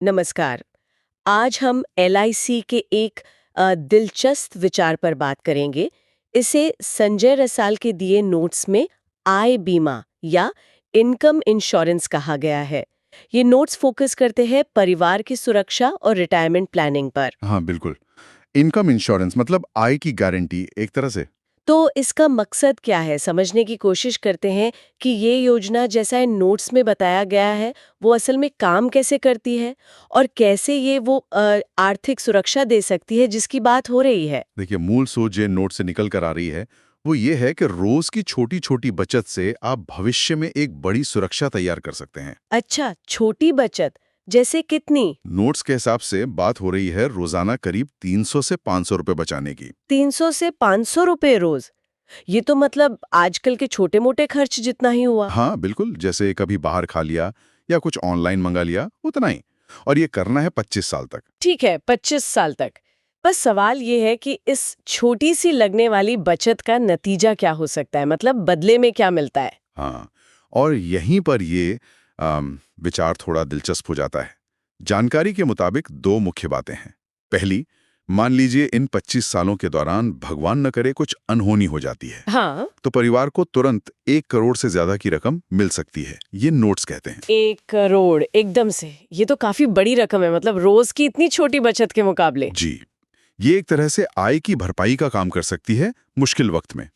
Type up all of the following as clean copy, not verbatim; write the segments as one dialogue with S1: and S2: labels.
S1: नमस्कार। आज हम एलआईसी के एक दिलचस्प विचार पर बात करेंगे। इसे संजय रसाल के दिए नोट्स में आय बीमा या इनकम इंश्योरेंस कहा गया है। ये नोट्स फोकस करते हैं परिवार की सुरक्षा और रिटायरमेंट प्लानिंग पर।
S2: हाँ, बिल्कुल। इनकम इंश्योरेंस मतलब आय की गारंटी एक तरह से।
S1: तो इसका मकसद क्या है, समझने की कोशिश करते हैं कि ये योजना जैसा इन नोट्स में बताया गया है वो असल में काम कैसे करती है और कैसे ये वो आर्थिक सुरक्षा दे सकती है जिसकी बात हो रही है।
S2: देखिए, मूल सोच जो नोट से निकल कर आ रही है, वो ये है कि रोज की छोटी-छोटी बचत से आप भविष्य में एक बड़ी सुरक्षा तैयार कर सकते हैं।
S1: अच्छा, छोटी बचत जैसे कितनी?
S2: नोट्स के हिसाब से बात हो रही है रोजाना करीब 300 से 500 रुपए बचाने की।
S1: 300 से 500 रुपए रोज? ये तो मतलब आजकल के छोटे मोटे खर्च जितना ही हुआ।
S2: हाँ, बिल्कुल, जैसे कभी बाहर खा लिया या कुछ ऑनलाइन मंगा लिया, उतना ही। और ये करना है 25 साल तक।
S1: ठीक है, 25 साल तक। बस सवाल ये है कि इस छोटी सी लगने वाली बचत का नतीजा क्या हो सकता है, मतलब बदले में क्या मिलता है?
S2: हाँ, और यहीं पर ये विचार थोड़ा दिलचस्प हो जाता है। जानकारी के मुताबिक दो मुख्य बातें हैं। पहली, मान लीजिए इन 25 सालों के दौरान भगवान न करे कुछ अनहोनी हो जाती है,
S1: हाँ।
S2: तो परिवार को तुरंत 1 करोड़ से ज्यादा की रकम मिल सकती है, ये नोट्स कहते हैं।
S1: 1 करोड़ एकदम से? ये तो काफी बड़ी रकम है, मतलब रोज की इतनी छोटी बचत के मुकाबले।
S2: जी, ये एक तरह से आय की भरपाई का काम कर सकती है मुश्किल वक्त में।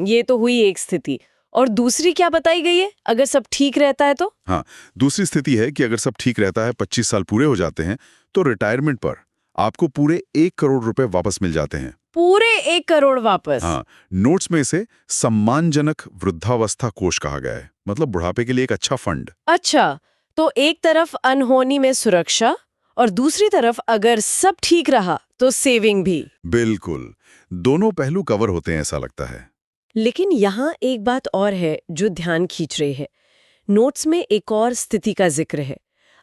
S1: ये तो हुई एक स्थिति। और दूसरी क्या बताई गई है, अगर सब ठीक रहता है तो?
S2: हाँ, दूसरी स्थिति है कि अगर सब ठीक रहता है, 25 साल पूरे हो जाते हैं, तो रिटायरमेंट पर आपको पूरे 1 करोड़ रुपए वापस मिल जाते हैं।
S1: पूरे 1 करोड़ वापस?
S2: हाँ, नोट्स में इसे सम्मानजनक वृद्धावस्था कोष कहा गया है, मतलब बुढ़ापे के लिए एक अच्छा फंड।
S1: अच्छा, तो एक तरफ अनहोनी में सुरक्षा और दूसरी तरफ अगर सब ठीक रहा तो सेविंग भी।
S2: बिल्कुल, दोनों पहलू कवर होते हैं ऐसा लगता है।
S1: लेकिन यहाँ एक बात और है जो ध्यान खींच रही है। नोट्स में एक और स्थिति का जिक्र है।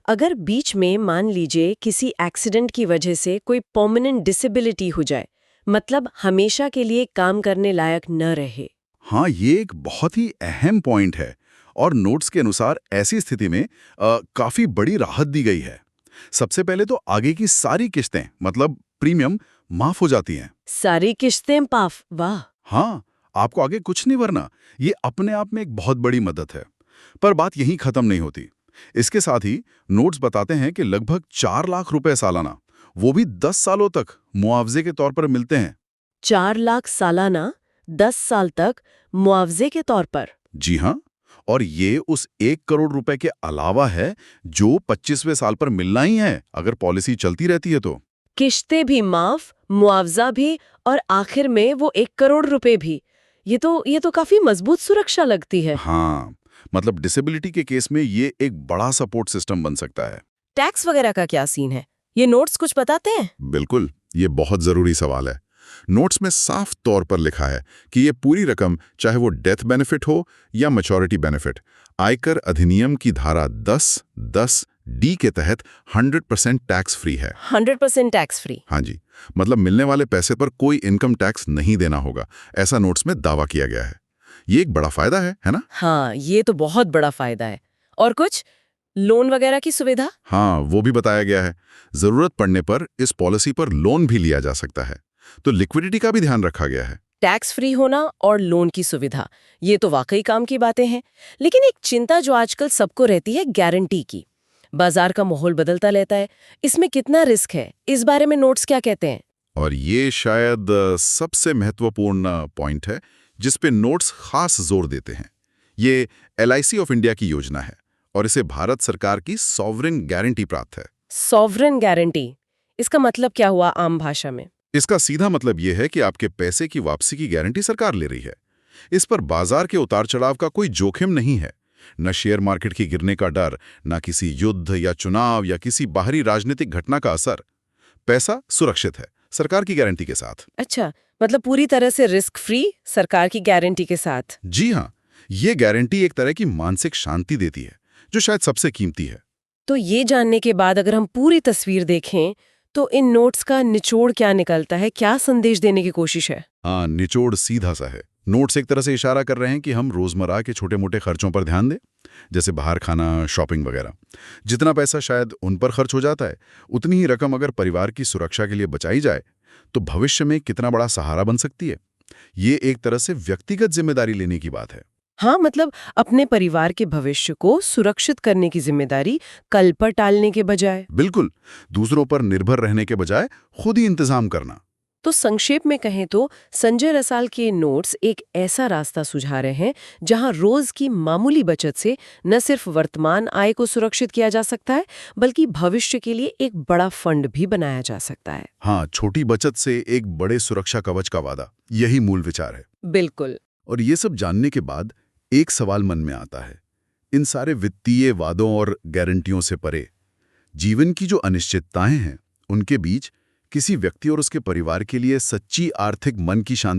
S1: अगर बीच में मान लीजिए किसी एक्सीडेंट की वजह से कोई परमानेंट डिसेबिलिटी हो जाए, मतलब हमेशा के लिए काम करने लायक न रहे।
S2: हाँ, ये एक बहुत ही अहम पॉइंट है और नोट्स के अनुसार ऐसी स्थिति में काफी बड़ी राहत दी गई है। सबसे पहले तो आगे की सारी किस्तें मतलब प्रीमियम माफ हो जाती हैं।
S1: सारी किश्तें पाफ? वाह।
S2: हाँ, आपको आगे कुछ नहीं भरना। ये अपने आप में एक बहुत बड़ी मदद है। पर बात यहीं खत्म नहीं होती। इसके साथ ही नोट्स बताते हैं कि लगभग 4 लाख रुपए सालाना, वो भी 10 सालों तक मुआवजे के तौर पर मिलते हैं।
S1: 4 लाख सालाना, 10 साल तक, मुआवजे के तौर पर?
S2: जी हाँ, और ये उस 1 करोड़ रुपए के अलावा है जो 25वें साल पर मिलना ही है अगर पॉलिसी चलती रहती है तो।
S1: किश्तें भी माफ, मुआवजा भी, और आखिर में वो 1 करोड़ रुपए भी। ये तो काफी मजबूत सुरक्षा लगती है।
S2: हाँ, मतलब डिसेबिलिटी के केस में ये एक बड़ा सपोर्ट सिस्टम बन सकता है।
S1: टैक्स वगैरह का क्या सीन है? ये नोट्स कुछ बताते हैं?
S2: बिल्कुल, ये बहुत जरूरी सवाल है। नोट्स में साफ तौर पर लिखा है कि ये पूरी रकम, चाहे वो डेथ बेनिफिट हो या मैच्योरिटी बेनिफिट, आयकर अधिनियम की धारा 10(10) डी के तहत 100% टैक्स फ्री है।
S1: 100% टैक्स फ्री?
S2: हाँ जी, मतलब मिलने वाले पैसे पर कोई इनकम टैक्स नहीं देना होगा, ऐसा नोट्स में दावा किया गया है। ये एक बड़ा फायदा है ना?
S1: हाँ, ये तो बहुत बड़ा फायदा है। और कुछ लोन वगैरह की सुविधा?
S2: हाँ, वो भी बताया गया है। जरूरत पड़ने पर इस पॉलिसी पर लोन भी लिया जा सकता है। तो लिक्विडिटी का भी ध्यान रखा गया है।
S1: टैक्स फ्री होना और लोन की सुविधा, ये तो वाकई काम की बातें हैं। लेकिन एक चिंता जो आजकल सबको रहती है, गारंटी की। बाजार का माहौल बदलता रहता है, इसमें कितना रिस्क है, इस बारे में नोट्स क्या कहते हैं?
S2: और ये शायद सबसे महत्वपूर्ण पॉइंट है जिस पे नोट्स खास जोर देते हैं। ये एलआईसी ऑफ इंडिया की योजना है और इसे भारत सरकार की सॉवरेन गारंटी प्राप्त है।
S1: सॉवरेन गारंटी, इसका मतलब क्या हुआ आम भाषा में?
S2: इसका सीधा मतलब ये है कि आपके पैसे की वापसी की गारंटी सरकार ले रही है। इस पर बाजार के उतार चढ़ाव का कोई जोखिम नहीं है। न शेयर मार्केट के गिरने का डर, न किसी युद्ध या चुनाव या किसी बाहरी राजनीतिक घटना का असर। पैसा सुरक्षित है सरकार की गारंटी के साथ।
S1: अच्छा, मतलब पूरी तरह से रिस्क फ्री, सरकार की गारंटी के साथ।
S2: जी हाँ, ये गारंटी एक तरह की मानसिक शांति देती है जो शायद सबसे कीमती है।
S1: तो ये जानने के बाद अगर हम पूरी तस्वीर देखें तो इन नोट्स का निचोड़ क्या निकलता है, क्या संदेश देने की कोशिश है?
S2: हाँ, निचोड़ सीधा सा है। नोट्स एक तरह से इशारा कर रहे हैं कि हम रोजमर्रा के छोटे-मोटे खर्चों पर ध्यान दें, जैसे बाहर खाना, शॉपिंग वगैरह। जितना पैसा शायद उन पर खर्च हो जाता है, उतनी ही रकम अगर परिवार की सुरक्षा के लिए बचाई जाए, तो भविष्य में कितना बड़ा सहारा बन सकती है। ये एक तरह से व्यक्तिगत जिम्मेदारी लेने की बात है।
S1: हाँ, मतलब अपने परिवार के भविष्य को सुरक्षित करने की जिम्मेदारी कल पर टालने के बजाय।
S2: बिल्कुल, दूसरों पर निर्भर रहने के बजाय खुद ही इंतजाम करना।
S1: तो संक्षेप में कहें तो संजय रसाल के नोट्स एक ऐसा रास्ता सुझा रहे हैं जहां रोज की मामूली बचत से न सिर्फ वर्तमान आय को सुरक्षित किया जा सकता है, बल्कि भविष्य के लिए एक बड़ा फंड भी बनाया जा सकता है।
S2: हाँ, छोटी बचत से एक बड़े सुरक्षा कवच का वादा, यही मूल विचार है।
S1: बिल्कुल।
S2: और ये सब जानने के बाद एक सवाल मन में आता है, इन सारे वित्तीय वादों और गारंटियों से परे जीवन की जो अनिश्चितताएं हैं, उनके बीच किसी व्यक्ति और उसके परिवार के लिए सच्ची आर्थिक मन की शांति